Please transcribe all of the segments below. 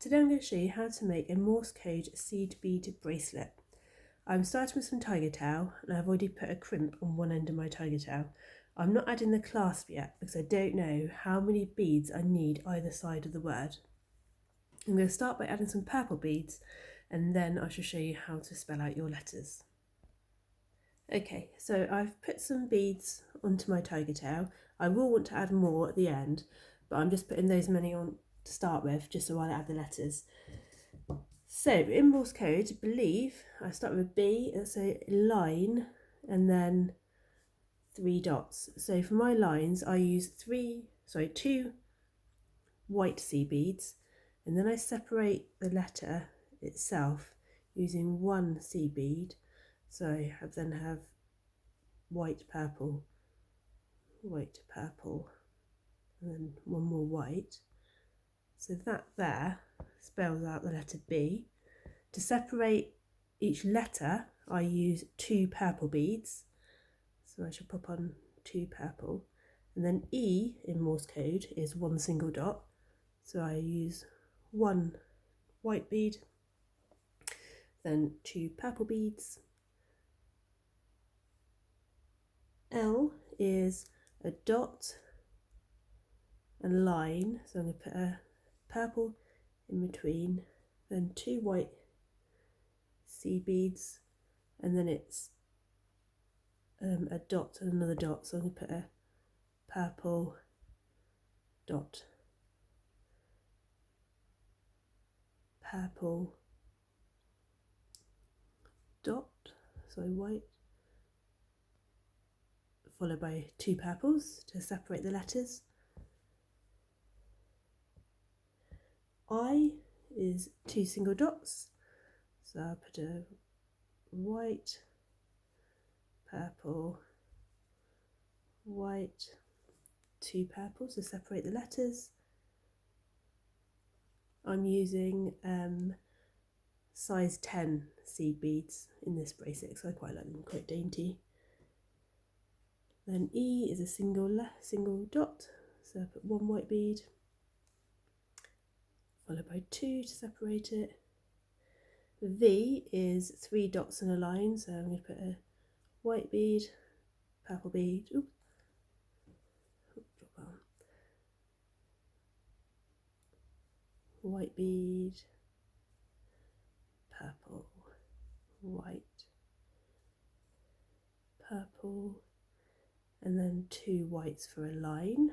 Today I'm going to show you how to make a Morse code seed bead bracelet. I'm starting with some tiger tail and I've already put a crimp on one end of my tiger tail. I'm not adding the clasp yet because I don't know how many beads I need either side of the word. I'm going to start by adding some purple beads and then I shall show you how to spell out your letters. Okay, so I've put some beads onto my tiger tail. I will want to add more at the end, but I'm just putting those many on to start with, just so I'll add the letters. So in Morse code, believe, I start with a B, that's a line, and then 3 dots. So for my lines, I use 2 white seed beads, and then I separate the letter itself using 1 seed bead. So I then have white, purple, and then one more white. So that there spells out the letter B. To separate each letter, I use 2 purple beads. So I shall pop on 2 purple. And then E in Morse code is 1 single dot. So I use 1 white bead, then 2 purple beads. L is a dot and line, so I'm going to put a purple in between, then 2 white seed beads, and then it's a dot and another dot, so I'm going to put a purple dot, purple dot, sorry, white, followed by 2 purples to separate the letters. I is 2 single dots, so I'll put a white, purple, white, 2 purples to separate the letters. I'm using size 10 seed beads in this bracelet, so I quite like them, quite dainty. Then E is a single dot, so I put 1 white bead, followed by 2 to separate it. V is 3 dots in a line, so I'm going to put a white bead, purple bead, white bead, purple, white, purple, and then 2 whites for a line.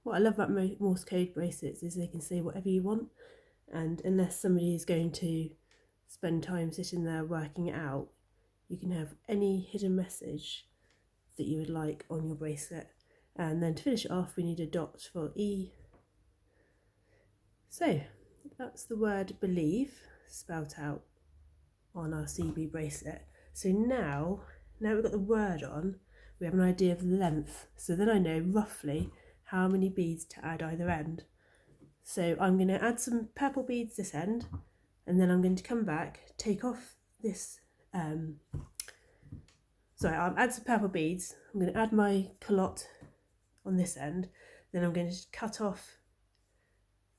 What I love about Morse code bracelets is they can say whatever you want, and unless somebody is going to spend time sitting there working it out, you can have any hidden message that you would like on your bracelet. And then to finish it off, we need a dot for E. So that's the word believe spelt out on our CB bracelet. So now we've got the word on, we have an idea of the length. So then I know roughly how many beads to add either end. So I'm going to add some purple beads this end, and then I'm going to come back, take off this, I'll add some purple beads, I'm going to add my culotte on this end, then I'm going to cut off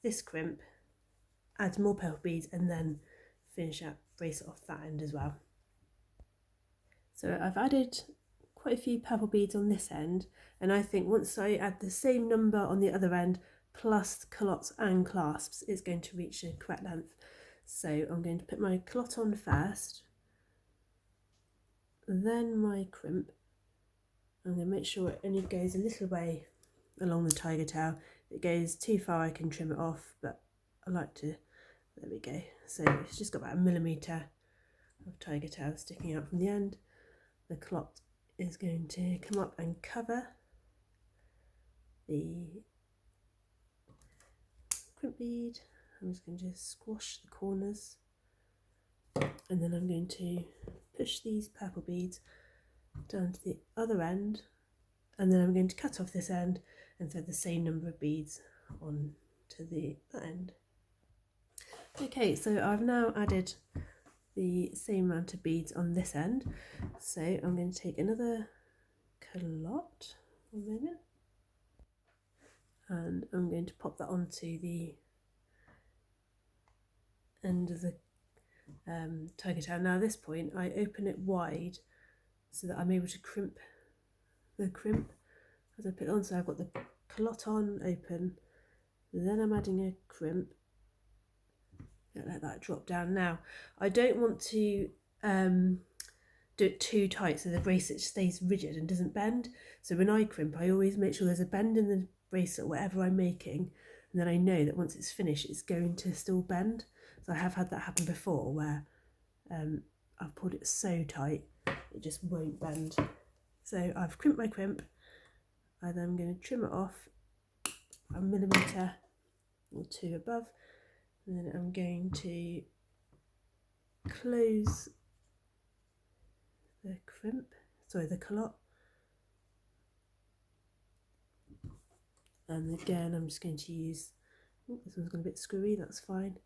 this crimp, add more purple beads, and then finish up bracelet off that end as well. So I've added quite a few purple beads on this end, and I think once I add the same number on the other end plus culottes and clasps, it's going to reach the correct length. So I'm going to put my culotte on first, then my crimp. I'm going to make sure it only goes a little way along the tiger tail. If it goes too far I can trim it off, but I like to, there we go. So it's just got about 1 millimetre of tiger tail sticking out from the end. The culotte is going to come up and cover the crimp bead. I'm just going to squash the corners, and then I'm going to push these purple beads down to the other end, and then I'm going to cut off this end and thread the same number of beads on to that end. Okay, so I've now added the same amount of beads on this end, so I'm going to take another culotte, one moment. and I'm going to pop that onto the end of the tiger tail. Now at this point I open it wide so that I'm able to crimp the crimp as I put it on. So I've got the clot on open, then I'm adding a crimp. Let that drop down. Now I don't want to do it too tight so the bracelet stays rigid and doesn't bend. So when I crimp, I always make sure there's a bend in the bracelet, whatever I'm making, and then I know that once it's finished it's going to still bend. So I have had that happen before where I've pulled it so tight it just won't bend. So I've crimped my crimp, and then I'm going to trim it off a millimetre or two above, and then I'm going to close the the clot, and again I'm just going to use, this one's gone a bit screwy, that's fine,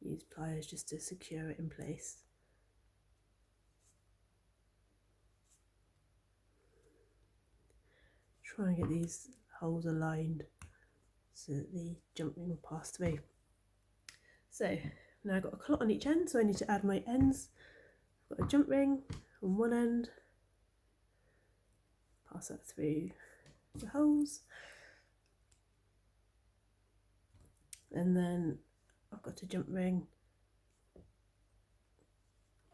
use pliers just to secure it in place. Try and get these holes aligned so that the jump ring will pass through. So now I've got a clot on each end, so I need to add my ends. I've got a jump ring on one end, pass that through the holes, and then I've got a jump ring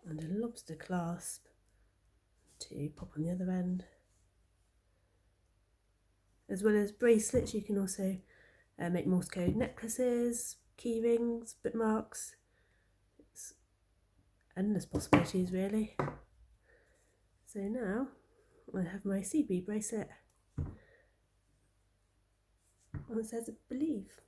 and a lobster clasp to pop on the other end. As well as bracelets, you can also make Morse code necklaces, key rings, bookmarks. It's endless possibilities really. So now I have my seed bead bracelet, and it says believe.